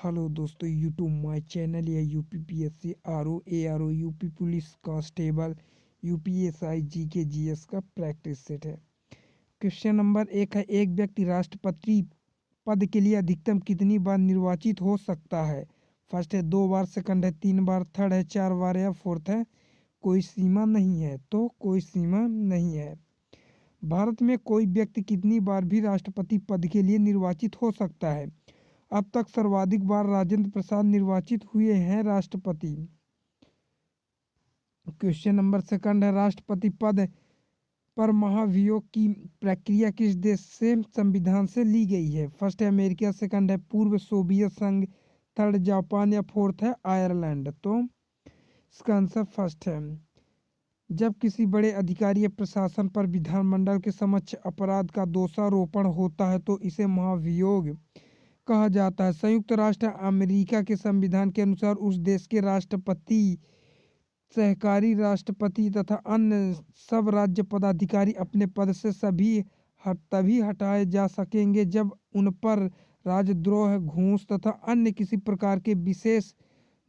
Hello दोस्तों, YouTube my channel या UPPSC RO ARO UP police constable UPSI GK GS का practice set है। Question number 1 है, एक व्यक्ति राष्ट्रपति पद के लिए अधिकतम कितनी बार निर्वाचित हो सकता है? फर्स्ट है 2 बार, सेकंड है 3 बार, थर्ड है 4 बार या फोर्थ है कोई सीमा नहीं है। तो कोई सीमा नहीं है। भारत में कोई व्यक्ति कितनी बार भी राष्ट्रपति पद के लिए निर्वाचित हो सकता है? अब तक सर्वाधिक बार राजेंद्र प्रसाद निर्वाचित हुए हैं राष्ट्रपति। क्वेश्चन नंबर सेकंड है, राष्ट्रपति पद पर महाभियोग की प्रक्रिया किस देश से संविधान से ली गई है? फर्स्ट है अमेरिका, सेकंड है पूर्व सोवियत संघ, थर्ड जापान या फोर्थ है आयरलैंड। तो इसका आंसर फर्स्ट है। जब किसी बड़े अधिकारी या प्रशासन पर विधानमंडल के समक्ष अपराध का दोषारोपण होता है तो इसे महाभियोग कहा जाता है। संयुक्त राष्ट्र अमेरिका के संविधान के अनुसार उस देश के राष्ट्रपति, सहकारी राष्ट्रपति तथा अन्य सब राज्य पदाधिकारी अपने पद से तभी हटाए जा सकेंगे जब उन पर राजद्रोह, घूस तथा अन्य किसी प्रकार के विशेष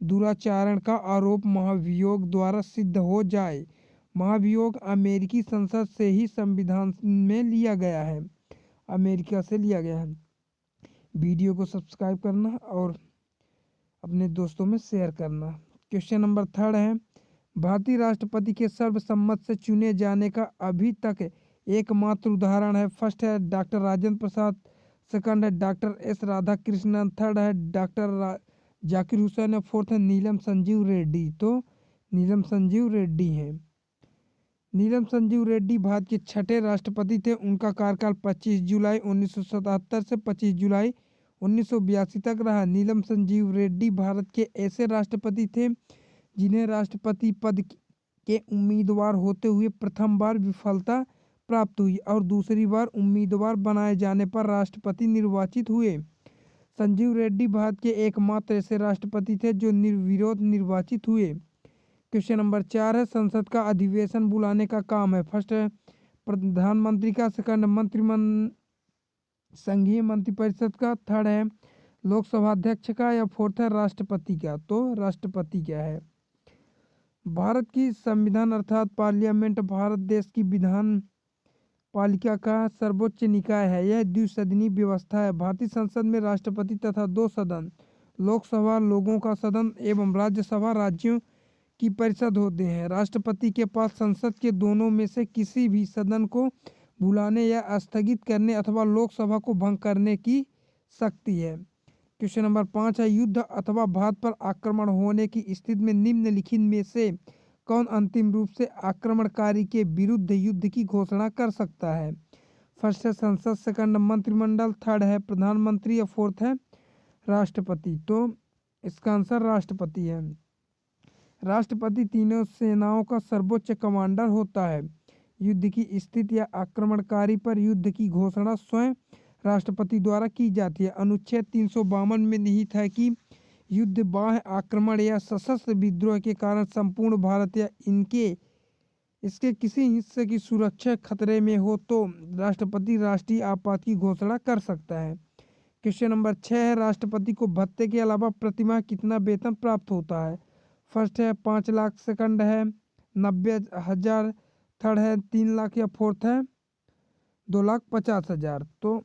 दुराचरण का आरोप महाभियोग द्वारा सिद्ध हो जाए। महाभियोग अमेरिकी संसद से ही संविधान में लिया गया है, अमेरिका से लिया गया है। वीडियो को सब्सक्राइब करना और अपने दोस्तों में शेयर करना। क्वेश्चन नंबर थर्ड है, भारतीय राष्ट्रपति के सर्वसम्मत से चुने जाने का अभी तक एकमात्र उदाहरण है। फर्स्ट है डॉक्टर राजेंद्र प्रसाद, सेकंड है डॉक्टर एस राधाकृष्णन, थर्ड है डॉक्टर जाकिर हुसैन और फोर्थ है नीलम संजीव रेड्डी। तो नीलम संजीव रेड्डी हैं। नीलम संजीव रेड्डी भारत के छठे राष्ट्रपति थे। उनका कार्यकाल 25 जुलाई 1977 से 25 जुलाई 1982 तक रहा। नीलम संजीव रेड्डी भारत के ऐसे राष्ट्रपति थे जिन्हें राष्ट्रपति पद के उम्मीदवार होते हुए प्रथम बार विफलता प्राप्त हुई और दूसरी बार उम्मीदवार बनाए जाने पर राष्ट्रपति निर्वाचित हुए। संजीव रेड्डी भारत के एकमात्र ऐसे राष्ट्रपति थे जो निर्विरोध निर्वाचित हुए। क्वेश्चन नंबर 4 है, संसद का अधिवेशन बुलाने का काम है। फर्स्ट है प्रधानमंत्री का, सेकंड संघीय मंत्रिपरिषद का, थर्ड है लोकसभा अध्यक्ष का या फोर्थ है राष्ट्रपति का। तो राष्ट्रपति क्या है? भारत की संविधान अर्थात पार्लियामेंट भारत देश की विधान पालिका का सर्वोच्च निकाय है। यह द्विसदनीय व्यवस्था है। भारतीय संसद में राष्ट्रपति तथा 2 सदन, लोकसभा लोगों का सदन एवं राज्यसभा राज्यों की परिषद होते हैं। राष्ट्रपति के पास संसद के दोनों में से किसी भी सदन को बुलाने या स्थगित करने अथवा लोकसभा को भंग करने की शक्ति है। क्वेश्चन नंबर 5 है, युद्ध अथवा भारत पर आक्रमण होने की स्थिति में निम्नलिखित में से कौन अंतिम रूप से आक्रमणकारी के विरुद्ध युद्ध की घोषणा कर सकता है? फर्स्ट है संसद, सेकंड मंत्रिमंडल, थर्ड है प्रधानमंत्री या फोर्थ है राष्ट्रपति। तो इसका आंसर राष्ट्रपति है। राष्ट्रपति तीनों सेनाओं का सर्वोच्च कमांडर होता है। युद्ध की स्थिति या आक्रमणकारी पर युद्ध की घोषणा स्वयं राष्ट्रपति द्वारा की जाती है। अनुच्छेद 352 में निहित है कि युद्ध, बाह्य आक्रमण या सशस्त्र विद्रोह के कारण संपूर्ण भारत या इसके किसी हिस्से की सुरक्षा खतरे में हो तो राष्ट्रपति राष्ट्रीय आपात की घोषणा कर सकता है। क्वेश्चन नंबर 6 है, राष्ट्रपति को भत्ते के अलावा प्रतिमाह कितना वेतन प्राप्त होता है? फर्स्ट है 5 लाख, सेकंड है 90,000, थर्ड है 3 लाख या फोर्थ है 2,50,000। तो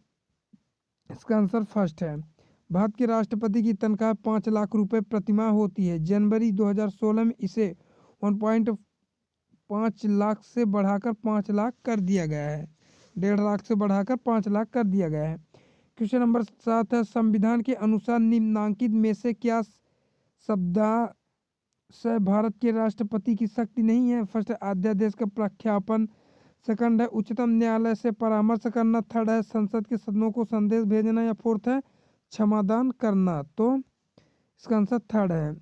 इसका आंसर फर्स्ट है। भारत के राष्ट्रपति की तनख्वाह 5 लाख रुपए प्रतिमाह होती है। जनवरी 2016 में इसे 1.5 लाख से बढ़ाकर 5 लाख कर दिया गया है। 1.5 लाख से बढ़ाकर 5 लाख कर दिया गया है। क्वेश्चन नंबर 7 है, संविधान के अनुसार निम्नलिखित में से क्या शब्दाशय भारत के राष्ट्रपति की शक्ति नहीं है? फर्स्ट है अध्यादेश का प्रख्यापन, सेकंड है उच्चतम न्यायालय से परामर्श करना, थर्ड है संसद के सदनों को संदेश भेजना या फोर्थ है क्षमादान करना। तो इसका आंसर थर्ड है।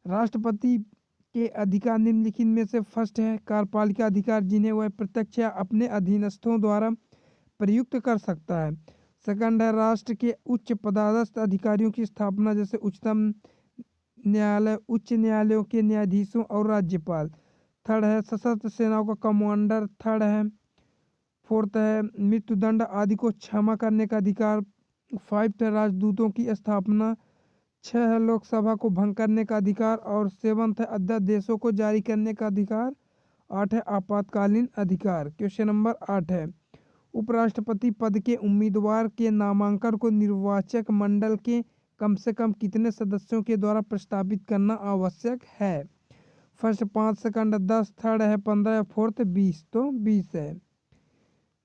राष्ट्रपति के अधिकार निम्नलिखित में से फर्स्ट है कार्यपालिका अधिकार, जिन्हें वह प्रत्यक्ष या अपने अधीनस्थों द्वारा प्रयुक्त कर सकता है। सेकंड है राष्ट्र के उच्च पदस्थ अधिकारियों की स्थापना, जैसे उच्चतम न्यायालय, उच्च न्यायालयों के न्यायाधीशों और राज्यपाल। थर्ड है सशस्त्र सेनाओं का कमांडर, थर्ड है फोर्थ है मृत्युदंड आदि को क्षमा करने का अधिकार 5th है राजदूतों की स्थापना। 6 है लोकसभा को भंग करने का अधिकार। और 7th है अध्यादेशों को जारी करने का अधिकार। 8 है आपातकालीन अधिकार। क्वेश्चन नंबर 8 है उपराष्ट्रपति पद के उम्मीदवार के नामांकन को निर्वाचक मंडल के कम से कम कितने सदस्यों के द्वारा प्रस्तावित करना आवश्यक है। फर्स्ट 5, सेकंड 10, थर्ड है 15 या फोर्थ 20। तो 20 है।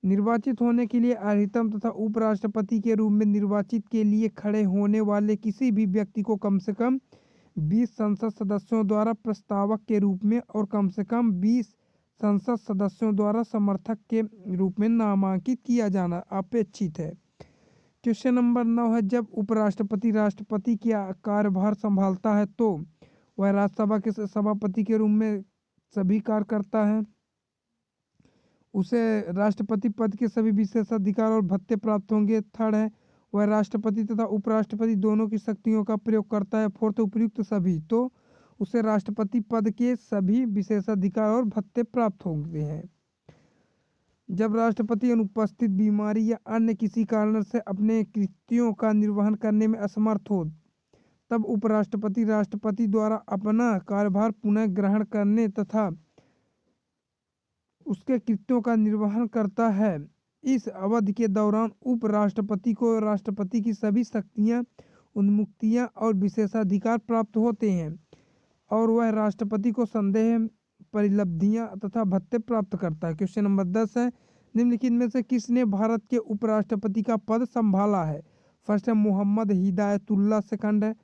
निर्वाचित होने के लिए अधिकतम तथा उपराष्ट्रपति के रूप में निर्वाचित के लिए खड़े होने वाले किसी भी व्यक्ति को कम से कम 20 संसद सदस्यों द्वारा प्रस्तावक के रूप में और कम से कम 20 संसद सदस्यों द्वारा समर्थक के रूप में नामांकित किया जाना अपेक्षित है। क्वेश्चन नंबर 9 है जब उपराष्ट्रपति राष्ट्रपति का कार्यभार संभालता है तो वह राज्यसभा के सभापति के रूप में सभी कार्य करता है। उसे राष्ट्रपति पद के सभी विशेषाधिकार और भत्ते प्राप्त होंगे। थर्ड है वह राष्ट्रपति तथा उपराष्ट्रपति दोनों की शक्तियों का प्रयोग करता है। फोर्थ उपयुक्त सभी, तो उसे राष्ट्रपति पद के सभी विशेषाधिकार और भत्ते प्राप्त होंगे हैं। जब राष्ट्रपति अनुपस्थित, बीमारी या अन्य किसी कारण से अपने कृत्यों का निर्वहन करने में असमर्थ हो तब उपराष्ट्रपति राष्ट्रपति द्वारा अपना कार्यभार पुनः ग्रहण करने तथा उसके कृत्यों का निर्वहन करता है। इस अवधि के दौरान उपराष्ट्रपति को राष्ट्रपति की सभी शक्तियां, उन्मुक्तियां और विशेषाधिकार प्राप्त होते हैं और वह राष्ट्रपति को संदेह, परिलब्धियां तथा भत्ते प्राप्त करता है। क्वेश्चन नंबर 10 है निम्नलिखित में से किसने भारत के उपराष्ट्रपति का पद संभाला है। फर्स्ट है मोहम्मद हिदायतुल्लाह। सेकंड है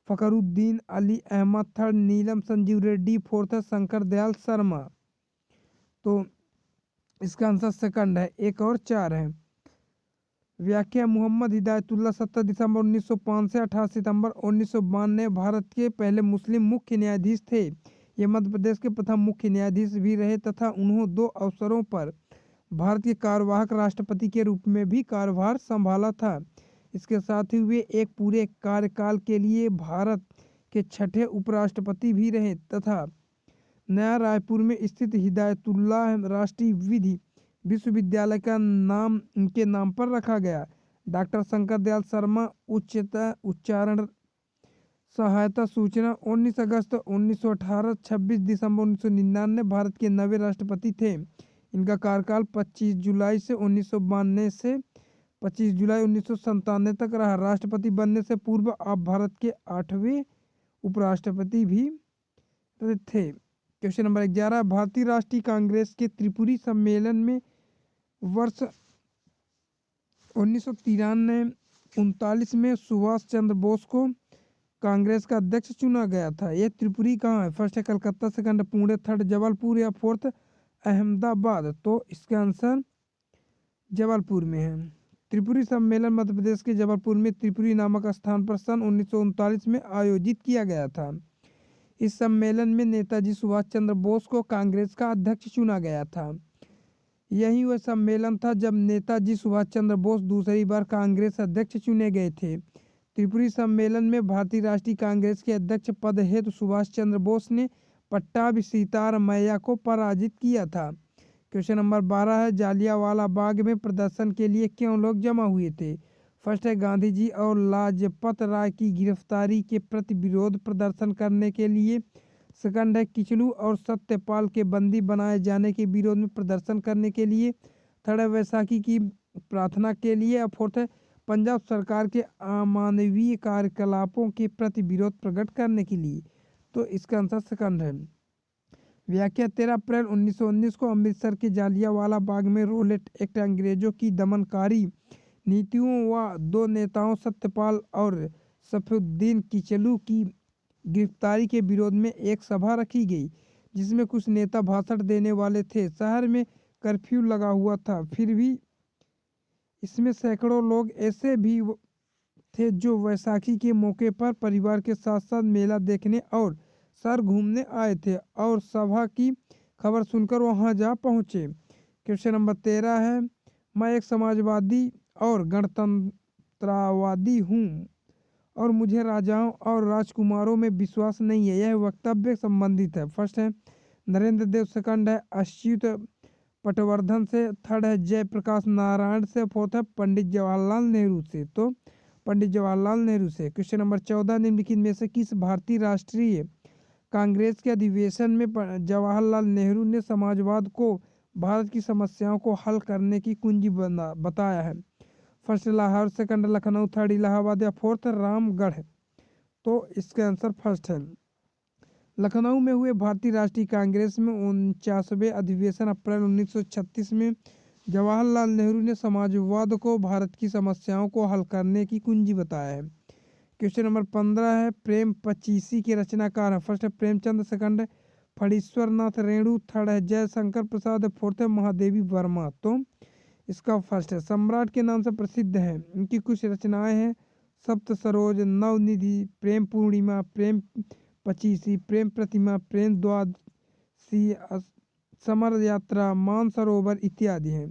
फखरुद्दीन अली अहमद। थर्ड नीलम संजीव रेड्डी। फोर्थ है शंकर दयाल शर्मा। तो इसका आंसर सेकंड है। 1 और 4 है। व्याख्या मोहम्मद हिदायतुल्लाह 17 दिसंबर 1905 से 18 सितंबर 1992 भारत के पहले मुस्लिम मुख्य न्यायाधीश थे। ये मध्य प्रदेश के प्रथम मुख्य न्यायाधीश भी रहे तथा उन्होंने 2 अवसरों पर भारत के कार्यवाहक राष्ट्रपति के रूप में भी कार्यभार संभाला था। इसके साथ ही वे एक पूरे कार्यकाल के लिए भारत के 6ठे उपराष्ट्रपति भी रहे तथा नया रायपुर में स्थित हिदायतुल्लाह राष्ट्रीय विधि विश्वविद्यालय का नाम उनके नाम पर रखा गया। डॉक्टर शंकर दयाल शर्मा उच्चारण सहायता सूचना 19 अगस्त 1918 26 दिसंबर 1999 भारत के 9वें राष्ट्रपति थे। इनका कार्यकाल 25 जुलाई से 1992 से 25 जुलाई 1997 तक रहा। राष्ट्रपति बनने से पूर्व आप भारत के 8वें उपराष्ट्रपति भी थे। क्वेश्चन नंबर 11 भारतीय राष्ट्रीय कांग्रेस के त्रिपुरी सम्मेलन में वर्ष 1939 में सुभाष चंद्र बोस को कांग्रेस का अध्यक्ष चुना गया था। यह त्रिपुरी कहाँ है। फर्स्ट है कलकत्ता। सेकंड पुणे। थर्ड जबलपुर या फोर्थ अहमदाबाद। तो इसका आंसर जबलपुर में है। त्रिपुरी सम्मेलन मध्य प्रदेश के जबलपुर में त्रिपुरी नामक स्थान पर सन 1939 में आयोजित किया गया था। इस सम्मेलन में नेताजी सुभाष चंद्र बोस को कांग्रेस का अध्यक्ष चुना गया था। यही वह सम्मेलन था जब नेताजी सुभाष चंद्र बोस दूसरी बार कांग्रेस अध्यक्ष चुने गए थे। त्रिपुरी सम्मेलन में भारतीय राष्ट्रीय कांग्रेस के अध्यक्ष पद हेतु सुभाष चंद्र बोस ने पट्टाभी सीतारामैया को पराजित किया था। क्वेश्चन नंबर 12 है जालियांवाला बाग में प्रदर्शन के लिए क्यों लोग जमा हुए थे। फर्स्ट है गांधी जी और लाजपत राय की गिरफ्तारी के प्रति विरोध प्रदर्शन करने के लिए। सेकंड है किचलू और सत्यपाल के बंदी बनाए जाने के विरोध में प्रदर्शन करने के लिए। थर्ड है वैसाखी की प्रार्थना के लिए। और फोर्थ है पंजाब सरकार के अमानवीय कार्यकलापों के प्रति विरोध प्रकट करने के लिए। तो इसका आंसर सेकंड है। व्याख्या 13 अप्रैल 1919 को अमृतसर के जालियांवाला बाग में रोलेट एक्ट अंग्रेजों की दमनकारी नीतियों व 2 नेताओं सत्यपाल और सफुद्दीन किचलू की गिरफ्तारी के विरोध में एक सभा रखी गई जिसमें कुछ नेता भाषण देने वाले थे। शहर में कर्फ्यू लगा हुआ था, फिर भी इसमें सैकड़ों लोग ऐसे भी थे जो वैसाखी के मौके पर परिवार के साथ साथ मेला देखने और शहर घूमने आए थे और सभा की खबर सुनकर वहां जा पहुंचे। क्वेश्चन नंबर 13 है मैं एक समाजवादी और गणतंत्रवादी हूं और मुझे राजाओं और राजकुमारों में विश्वास नहीं है। यह वक्तव्य संबंधित है। फर्स्ट है नरेंद्र देव। सेकंड है अच्युत पटवर्धन से। थर्ड है जयप्रकाश नारायण से। फोर्थ है पंडित जवाहरलाल नेहरू से। तो पंडित जवाहरलाल नेहरू से। क्वेश्चन नंबर 14 निम्नलिखित में से किस भारतीय राष्ट्रीय कांग्रेस के अधिवेशन में जवाहरलाल नेहरू ने समाजवाद को भारत की समस्याओं को हल करने की कुंजी बताया है? First Lahore, second Lucknow, third Allahabad या फोर्थ रामगढ़? तो इसका आंसर फर्स्ट है। लखनऊ में हुए भारतीय राष्ट्रीय कांग्रेस में 49वें अधिवेशन अप्रैल 1936 में जवाहरलाल नेहरू ने समाजवाद को भारत की समस्याओं को हल करने की कुंजी बताया है। क्वेश्चन नंबर 15 है प्रेम पचीसी के रचनाकार है? फर्स्ट है प्रेमचंद, सेकंड है फणीश्वर नाथ रेणु, थर्ड है जयशंकर प्रसाद, फोर्थ है महादेवी वर्मा? तो इसका फर्स्ट है। सम्राट के नाम से प्रसिद्ध है। इनकी कुछ रचनाएं हैं सप्त सरोज, नवनिधि, प्रेम पूर्णिमा, प्रेम पचीसी, प्रेम प्रतिमा, प्रेम द्वादशी, समर यात्रा, मानसरोवर इत्यादि हैं।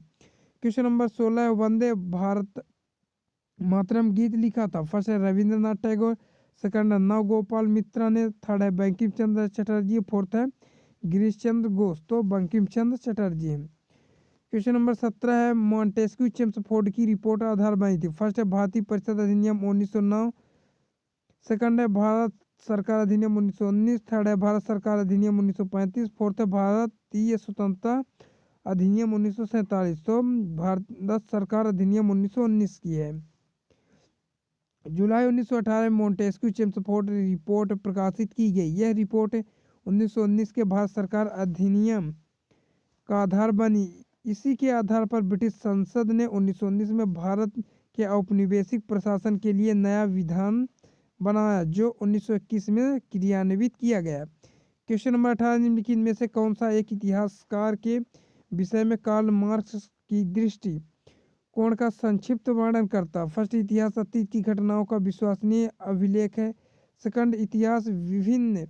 क्वेश्चन नंबर 16 वंदे भारत मातरम गीत लिखा था? फर्स्ट है रविंद्रनाथ टैगोर, सेकंड है नवगोपाल मित्रा ने, थर्ड है बंकिम चंद्र चटर्जी, फोर्थ है गिरीश चंद्र घोष? तो बंकिम चंद्र चटर्जी हैं। क्वेश्चन नंबर 17 है मॉन्टेस्क्यू चेम्सफोर्ड की रिपोर्ट आधार बनी थी? फर्स्ट है भारतीय परिषद अधिनियम 1909, सेकंड है भारत सरकार अधिनियम 1919, थर्ड है भारत सरकार अधिनियम 1935, फोर्थ है भारतीय स्वतंत्रता अधिनियम 1947? तो भारत सरकार अधिनियम 1919 की है। जुलाई 1918 में मॉन्टेस्क्यू चेम्सफोर्ड रिपोर्ट प्रकाशित की गई। यह रिपोर्ट 1919 के भारत सरकार अधिनियम का आधार बनी। इसी के आधार पर ब्रिटिश संसद ने 1919 में भारत के औपनिवेशिक प्रशासन के लिए नया विधान बनाया जो 1921 में क्रियान्वित किया गया। क्वेश्चन नंबर 18 निम्नलिखित में से कौन सा एक इतिहासकार के विषय में कार्ल मार्क्स की दृष्टि कोण का संक्षिप्त वर्णन करता? फर्स्ट इतिहास अतीत की घटनाओं का विश्वसनीय अभिलेख है, सेकंड इतिहास विभिन्न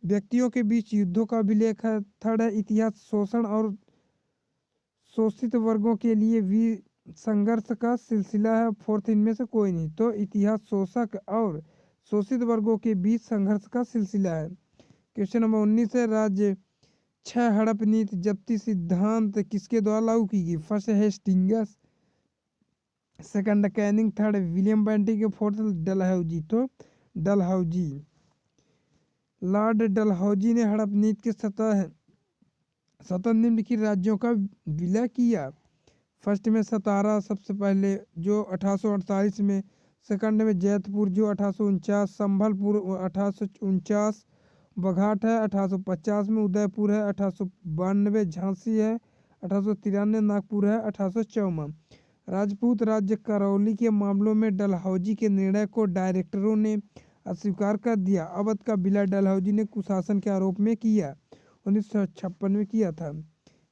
व्यक्तियों के बीच युद्धों का अभिलेख है, थर्ड है इतिहास शोषण और शोषित वर्गों के लिए संघर्ष का सिलसिला है, फोर्थ इनमें से कोई नहीं। तो इतिहास शोषक और शोषित वर्गों के बीच संघर्ष का सिलसिला है। क्वेश्चन नंबर 19 है राज्य 6 हड़प नीति जब्ती सिद्धांत किसके द्वारा लागू की गई? फर्स्ट है Hastings, second Canning, third William Bentinck, fourth Dalhousie? तो डलहौजी, लॉर्ड डलहौजी ने हड़प नीति के सतत निम्नलिखित राज्यों का विलय किया। फर्स्ट में सतारा सबसे पहले जो 1848 में, सेकंड में जैतपुर जो 1849, संभलपुर 1849, बघाट है 1850 में, उदयपुर है 1892, झांसी है 1893, नागपुर है 1854। राजपूत राज्य करौली के मामलों में डलहौजी के निर्णय को डायरेक्टरों ने अस्वीकार कर दिया। अवध का विलय डलहौजी ने कुशासन के आरोप में किया, 1956 में किया था।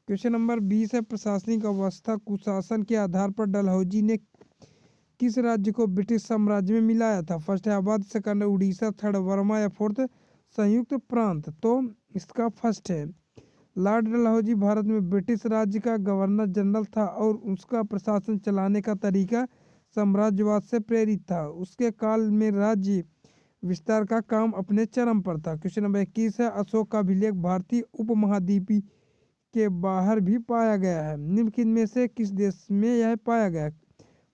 क्वेश्चन नंबर 20 है प्रशासनिक अवस्था कुशासन के आधार पर डलहौजी ने किस राज्य को ब्रिटिश साम्राज्य में मिलाया था? फर्स्ट है अवध, सेकंड उड़ीसा, थर्ड वर्मा या फोर्थ संयुक्त प्रांत? तो इसका फर्स्ट है। लॉर्ड डलहौजी भारत में ब्रिटिश राज्य का गवर्नर जनरल था और उसका प्रशासन चलाने का तरीका साम्राज्यवाद से प्रेरित था। उसके काल में राज्य विस्तार का काम अपने चरम पर था। क्वेश्चन नंबर 21 है अशोक का अभिलेख भारतीय उपमहाद्वीप के बाहर भी पाया गया है? निम्नलिखित में से किस देश में यह पाया गया?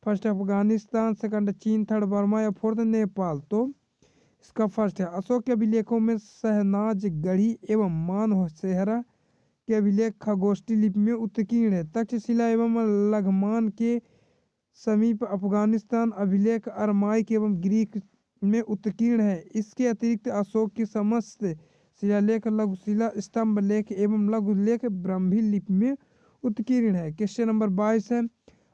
फर्स्ट अफगानिस्तान, सेकंड चीन, थर्ड बर्मा या फोर्थ नेपाल? तो इसका फर्स्ट है। अशोक के अभिलेखों में शहनाज गढ़ी एवं मानसेहरा के अभिलेख खगोष्ठी लिपि में उत्कीर्ण है। तक्षशिला एवं लघमान के समीप अफगानिस्तान अभिलेख अरमाइक एवं ग्रीक में उत्कीर्ण है। इसके अतिरिक्त अशोक की समस्त शिलालेख लघुशिला स्तंभ लेख एवं लघुलेख ब्राह्मी लिपि में उत्कीर्ण है। क्वेश्चन नंबर 22 है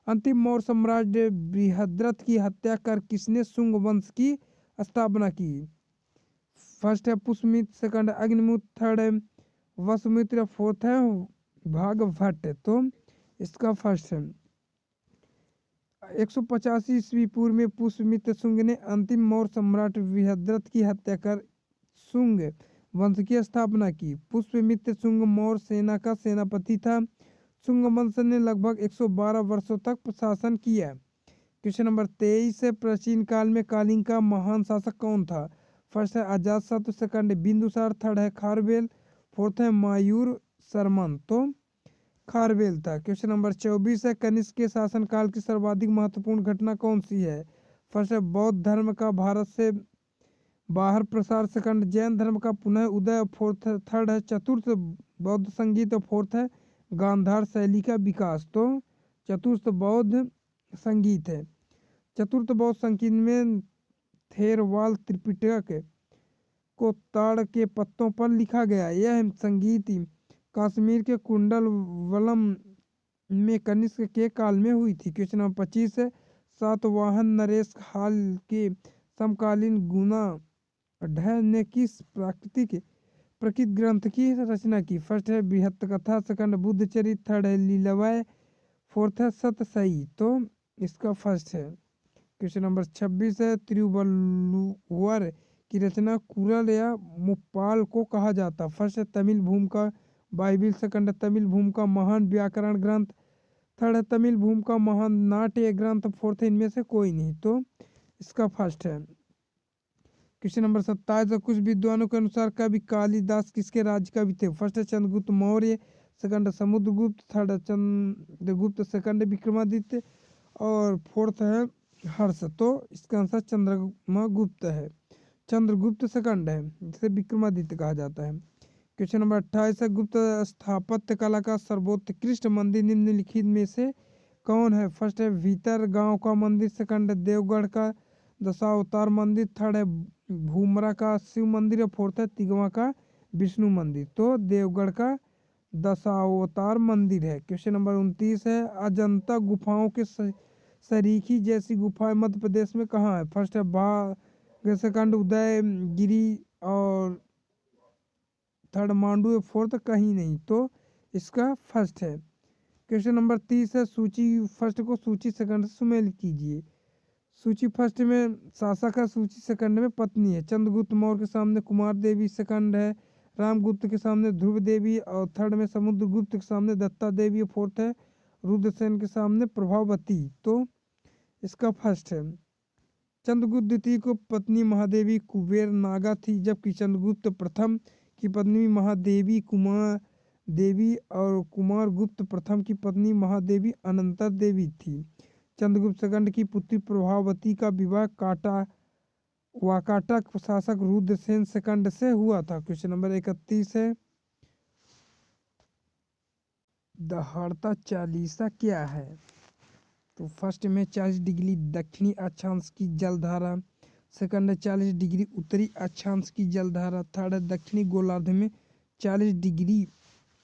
अंतिम मौर्य सम्राट बृहद्रथ की हत्या कर किसने शुंग वंश की स्थापना की? फर्स्ट है पुष्यमित्र, सेकंड अग्निमुत्र, थर्ड है वसुमित्र, फोर्थ है भागभट्ट? तो इसका फर्स्ट है। 185 ईस्वी पूर्व में पुष्यमित्र शुंग ने अंतिम मौर्य सम्राट बृहद्रथ की हत्या कर शुंग वंश की स्थापना की। पुष्यमित्र शुंग मौर्य सेना का सेनापति था। शुंग वंश ने लगभग 112 वर्षों तक शासन किया। क्वेश्चन नंबर 23 है प्राचीन काल में कलिंग का महान शासक कौन था? फर्स्ट है अजातशत्रु, सेकंड बिंदुसार, थर्ड है खारवेल, फोर्थ है मायूर शर्मन? तो खारवेल था। क्वेश्चन नंबर 24 है कनिष्क के शासनकाल की सर्वाधिक महत्वपूर्ण घटना कौन सी है? फर्स्ट है बौद्ध धर्म का भारत से बाहर प्रसार, सेकंड जैन धर्म का पुनः उदय, फोर्थ थर्ड है चतुर्थ बौद्ध संगीत और फोर्थ है गांधार शैली का विकास। तो चतुर्थ बौद्ध संगीत है। चतुर्थ बौद्ध संगीत में थेरवाल त्रिपिटक को ताड़ के पत्तों पर लिखा गया। यह संगीत कश्मीर के कुंडलवलम में कनिष्क के काल में हुई थी। क्वेश्चन नंबर 25 है सातवाहन नरेश हाल के समकालीन गुना ढ ने किस प्रकृत ग्रंथ की रचना की। फर्स्ट है बृहत कथा, सेकंड बुद्ध चरित, थर्ड है लीलावय, फोर्थ है सतसई। तो इसका फर्स्ट है। क्वेश्चन नंबर 26 है तिरुवल्लुवर की रचना कुरल या मुप्पाल को कहा जाता। फर्स्ट है तमिल भूमि का बाइबिल, सेकंड है तमिल भूमि का महान व्याकरण ग्रंथ, थर्ड है तमिल भूमि का महान नाट्य ग्रंथ, फोर्थ है इनमें से कोई नहीं। तो इसका फर्स्ट है। क्वेश्चन नंबर 27 है कुछ विद्वानों के अनुसार कवि कालिदास किसके राज्य कवि थे। फर्स्ट है चंद्रगुप्त मौर्य, सेकंड है समुद्रगुप्त, थर्ड है चंद्रगुप्त, सेकंड है विक्रमादित्य और फोर्थ है हर्ष। तो इसका आंसर चंद्रगुप्त है। चंद्रगुप्त सेकंड है जिसे विक्रमादित्य कहा जाता है। क्वेश्चन नंबर 28 है गुप्त स्थापत्य कला का सर्वोत्कृष्ट मंदिर निम्नलिखित में से कौन है। फर्स्ट है भीतर गांव का मंदिर, सेकंड है देवगढ़ का दशावतार मंदिर, थर्ड है भूमरा का शिव मंदिर और फोर्थ है तिगवा का विष्णु मंदिर। तो देवगढ़ का दशावतार मंदिर है। क्वेश्चन नंबर 29 है अजंता गुफाओं के सरीखी जैसी गुफाएं मध्य प्रदेश में कहाँ है। फर्स्ट है बाघ, सेकंड उदयगिरी और थर्ड मांडू, फोर्थ कहीं नहीं। तो इसका फर्स्ट है। क्वेश्चन नंबर 30 है सूची फर्स्ट को सूची सेकंड से सुमेल कीजिए। सूची फर्स्ट में शासक है, सूची सेकंड में पत्नी है। चंद्रगुप्त मौर्य के सामने कुमार देवी, सेकंड है रामगुप्त के सामने ध्रुव देवी और थर्ड में समुद्रगुप्त के सामने दत्ता देवी और फोर्थ है रुद्रसेन के सामने प्रभावती। तो इसका फर्स्ट है। चंद्रगुप्त द्वितीय को पत्नी महादेवी कुबेर नागा थी, जबकि चंद्रगुप्त प्रथम की पत्नी महादेवी कुमार देवी और कुमार गुप्त प्रथम की पत्नी महादेवी अनंता देवी थी। चंद्रगुप्त सेकंड की पुत्री प्रभावती का विवाह वाकाटा शासक रुद्रसेन सेकंड से हुआ था। क्वेश्चन नंबर 31 है दहाड़ता चालीसा क्या है। तो फर्स्ट में 40 डिग्री दक्षिणी अक्षांश की जलधारा, सेकंड है 40 डिग्री उत्तरी अक्षांश की जलधारा, थर्ड है दक्षिणी गोलार्ध में 40 डिग्री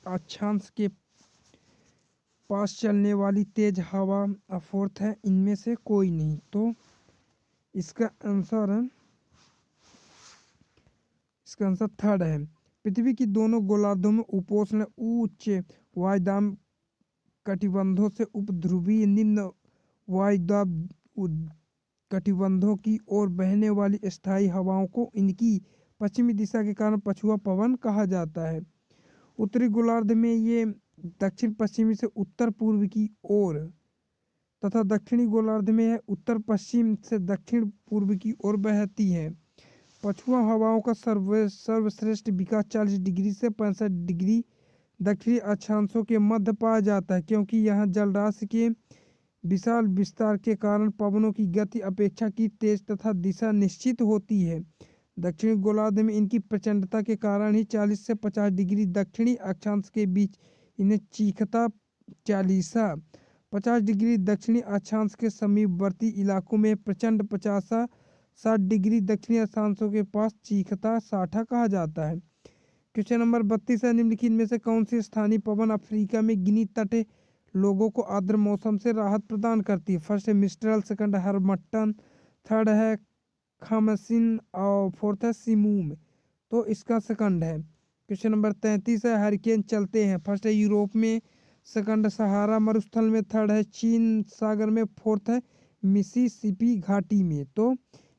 अक्षांश के पास चलने वाली तेज हवा और फोर्थ है इनमें से कोई नहीं। तो इसका आंसर थर्ड है। पृथ्वी की दोनों गोलार्धों में उपोष्ण उच्च वायुदाब कटिबंधों से उपध्रुवीय निम्न वायुदाब कटिबंधों की ओर बहने वाली स्थायी हवाओं को इनकी पश्चिमी दिशा के कारण पछुआ पवन कहा जाता है। उत्तरी गोलार्ध में ये दक्षिण पश्चिमी से उत्तर पूर्व की ओर तथा दक्षिणी गोलार्ध में है उत्तर पश्चिम से दक्षिण पूर्व की ओर बहती है। पछुआ हवाओं का सर्वश्रेष्ठ विकास 40 डिग्री से 65 डिग्री दक्षिणी अक्षांशों के मध्य पाया जाता है, क्योंकि यहाँ जलराशि के विशाल विस्तार के कारण पवनों की गति अपेक्षाकृत तेज तथा दिशा निश्चित होती है। दक्षिणी गोलार्ध में इनकी प्रचंडता के कारण ही 40 से 50 डिग्री दक्षिणी अक्षांश के बीच इन्हें चीखता चालीसा, 50 डिग्री दक्षिणी अक्षांश के समीपवर्ती इलाकों में प्रचंड 50-60 डिग्री दक्षिणी अक्षांशों के पास चीखता साठा कहा जाता है। क्वेश्चन नंबर 32 है निम्नलिखित में से कौन सी स्थानीय पवन अफ्रीका में गिनी तट लोगों को आर्द्र मौसम से राहत प्रदान करती है। फर्स्ट है मिस्ट्रल, सेकंड है हरमट्टन, थर्ड है खामसिन और फोर्थ है सिमूम। तो इसका सेकंड है। क्वेश्चन नंबर 33 है हरिकेन चलते हैं। फर्स्ट है यूरोप में, सेकंड सहारा मरुस्थल में, थर्ड है चीन सागर में, फोर्थ है मिसिसिपी घाटी में। तो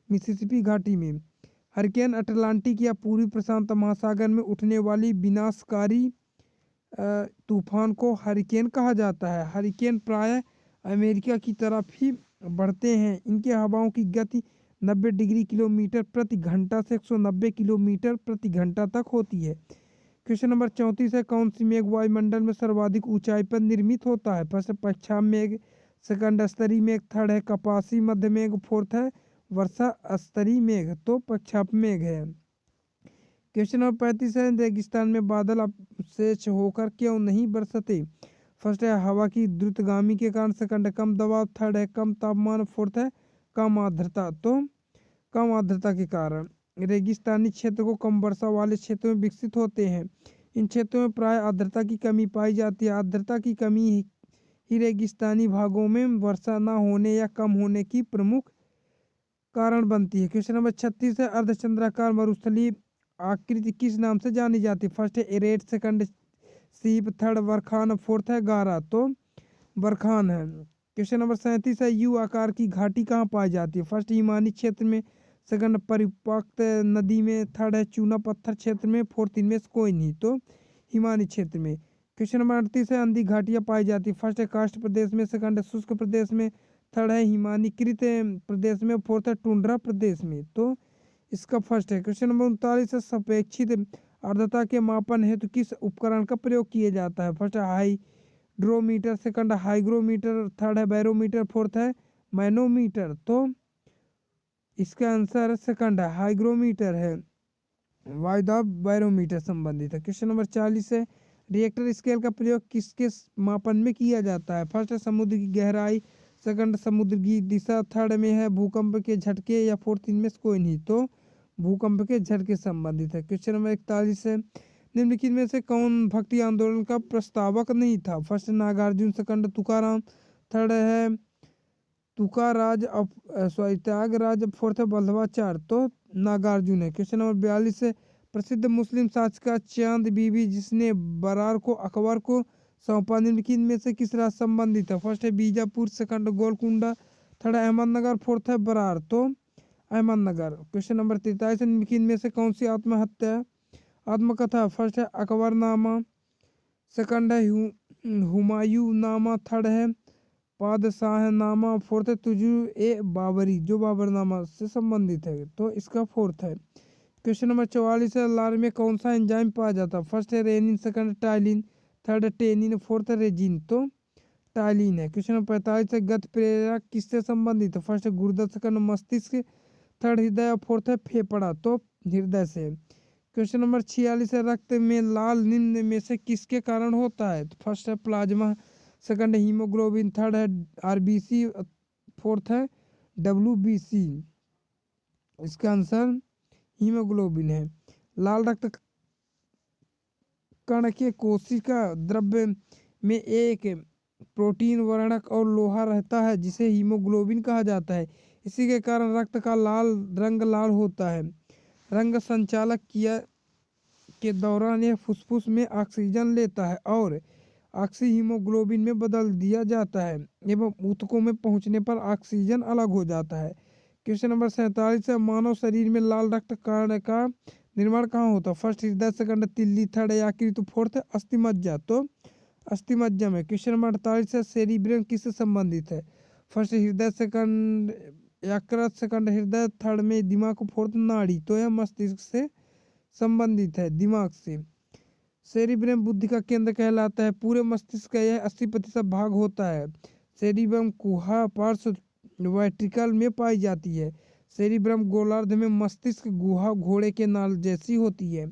मिसिसिपी घाटी में हरिकेन अटलांटिक या पूर्वी प्रशांत महासागर में उठने वाली विनाशकारी तूफान को हरिकेन कहा जाता है। हरिकेन प्रायः अमेरिका की तरफ ही बढ़ते हैं। इनके हवाओं की गति 90 डिग्री किलोमीटर प्रति घंटा से 190 किलोमीटर प्रति घंटा तक होती है। क्वेश्चन नंबर 34 है कौन सी मेघ वायुमंडल में सर्वाधिक ऊंचाई पर निर्मित होता है। फर्स्ट पश्चिम मेघ, सेकंड स्तरीय मेघ, थर्ड है कपासी मध्य मेघ, फोर्थ है वर्षा स्तरीय मेघ, तो पक्षाप मेघ है। क्वेश्चन नंबर 35 है, रेगिस्तान में बादल अवशेष होकर क्यों नहीं बरसते? फर्स्ट है हवा की द्रुतगामी के कारण, सेकंड है कम दबाव, थर्ड है कम तापमान, फोर्थ है कम आर्द्रता। तो कम आर्द्रता के कारण रेगिस्तानी क्षेत्र को कम वर्षा वाले क्षेत्रों में विकसित होते हैं। इन क्षेत्रों में प्राय आर्द्रता की कमी पाई जाती है। आर्द्रता की कमी ही रेगिस्तानी भागों में वर्षा न होने या कम होने की प्रमुख कारण बनती है। क्वेश्चन नंबर 36 है, अर्धचंद्राकार मरुस्थलीय आकृति किस नाम से जानी जाती है? फर्स्ट है एरेट, सेकंड सीप, थर्ड बरखान, फोर्थ है गारा। तो बरखान है। क्वेश्चन नंबर 37 है, यू आकार की घाटी कहाँ पाई जाती है? फर्स्ट हिमानी क्षेत्र में, सेकंड परिपक्त नदी में, थर्ड है चूना पत्थर क्षेत्र में, फोर्थ इनमें से कोई नहीं। तो हिमानी क्षेत्र में। क्वेश्चन नंबर 38 है, अंधी घाटियाँ पाई जाती है? फर्स्ट है कास्ट प्रदेश में, सेकंड है शुष्क प्रदेश में, थर्ड है हिमानीकृत प्रदेश में, फोर्थ है टुंड्रा प्रदेश में। तो इसका फर्स्ट है। क्वेश्चन नंबर 39 है, सापेक्षिक आर्द्रता के मापन हेतु किस उपकरण का प्रयोग किया जाता है? फर्स्ट है हाइड्रोमीटर, सेकंड है हाइग्रोमीटर, थर्ड है बैरोमीटर, फोर्थ है मैनोमीटर। तो इसका आंसर सेकंड है हाइग्रोमीटर है। वायुदाब बैरोमीटर संबंधित है। क्वेश्चन नंबर 40 है, रिएक्टर स्केल का प्रयोग किस किस मापन में किया जाता है? फर्स्ट है समुद्र की गहराई, सेकंड समुद्र की दिशा, थर्ड में है भूकंप के झटके, या फोर्थ इनमें से कोई नहीं। तो भूकंप के झटके संबंधित है। क्वेश्चन नंबर 41 है, निम्नलिखित में से कौन भक्ति आंदोलन का प्रस्तावक नहीं था? First Nagarjuna, second Tukaram, third है तुकाराज, सॉरी त्यागराज, फोर्थ है बल्लभाचार्य। तो नागार्जुन है। क्वेश्चन नंबर 42 है, प्रसिद्ध मुस्लिम शासिका चांद बीबी जिसने बरार को अकबर को सौंपा, निम्नलिखित में से किस राज्य संबंधित है? फर्स्ट है Bijapur, second Golconda, third Ahmednagar, fourth है बरार। तो अहमदनगर। क्वेश्चन नंबर 43 है, निम्नलिखित में से कौन सी आत्महत्या आत्मकथा? फर्स्ट है अकबरनामा, सेकंड है हुमायूं नामा, थर्ड है पादशाहनामा, फोर्थ है तुजु ए बाबरी, जो बाबरनामा से संबंधित है। तो इसका फोर्थ है। क्वेश्चन नंबर 44 है, लार में कौन सा एंजाइम पाया जाता है? फर्स्ट है renin, second ptyalin, third tannin, fourth resin. तो टाइलिन है। क्वेश्चन नंबर 45 है, गत प्रेरक किससे संबंधित है? फर्स्ट है गुर्दा, सेकंड मस्तिष्क, थर्ड हृदय, फोर्थ है फेफड़ा। तो हृदय से। क्वेश्चन नंबर 46 है, रक्त में लाल निम्न में से किसके कारण होता है? तो फर्स्ट है प्लाज्मा, सेकंड है हीमोग्लोबिन, थर्ड है आरबीसी, फोर्थ है डब्ल्यूबीसी। इसका आंसर हीमोग्लोबिन है। लाल रक्त कण के कोशिका द्रव्य में एक प्रोटीन वर्णक और लोहा रहता है जिसे हीमोग्लोबिन कहा जाता है। इसी के कारण रक्त का रंग लाल होता है। रंग संचालक क्रिया के दौरान यह फुसफुस में ऑक्सीजन लेता है और ऑक्सी हीमोग्लोबिन में बदल दिया जाता है एवं ऊतकों में पहुंचने पर ऑक्सीजन अलग हो जाता है। क्वेश्चन नंबर 47 है, मानव शरीर में लाल रक्त कण का निर्माण कहाँ होता है? फर्स्ट हृदय, सेकंड तिल्ली, थर्ड यकृत, फोर्थ अस्थिमज्जा। तो अस्थिमज्जा में। क्वेश्चन नंबर 48 है, सेरिब्रम किससे संबंधित है? फर्स्ट हृदय, सेकंड यकृत, सेकंड हृदय, थर्ड में दिमाग, फोर्थ नाड़ी। तो यह मस्तिष्क से संबंधित है, दिमाग से। सेरिब्रम बुद्धि का केंद्र कहलाता है। पूरे मस्तिष्क का यह 80% भाग होता है। सेरिब्रम गुहा पार्श्व वेंट्रिकल में पाई जाती है। सेरिब्रम गोलार्ध में मस्तिष्क गुहा घोड़े के नाल जैसी होती है।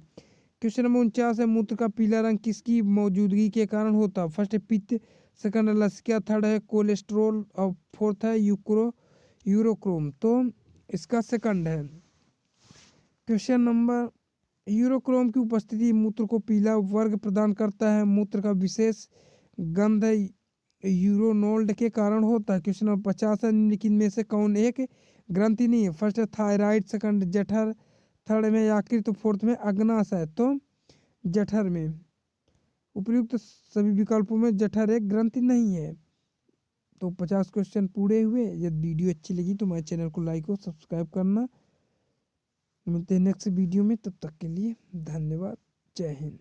क्वेश्चन नंबर 49 है, मूत्र का पीला रंग किसकी मौजूदगी के कारण होता है? फर्स्ट है पित्त, सेकंड है लसिका, थर्ड है कोलेस्ट्रोल और फोर्थ है यूरोक्रोम। तो इसका सेकंड है। क्वेश्चन नंबर, यूरोक्रोम की उपस्थिति मूत्र को पीला वर्ग प्रदान करता है। मूत्र का विशेष गंध यूरोनोल्ड के कारण होता है। क्वेश्चन नंबर 50 है, निम्नलिखित में से कौन एक ग्रंथि नहीं है? फर्स्ट है थायराइड, सेकंड जठर, थर्ड में यकृत, फोर्थ में अग्नाशय। तो जठर में। उपयुक्त सभी विकल्पों में जठर एक ग्रंथि नहीं है। तो 50 क्वेश्चन पूरे हुए। यदि वीडियो अच्छी लगी तो हमारे चैनल को लाइक और सब्सक्राइब करना। मिलते हैं नेक्स्ट वीडियो में, तब तक के लिए धन्यवाद। जय हिंद।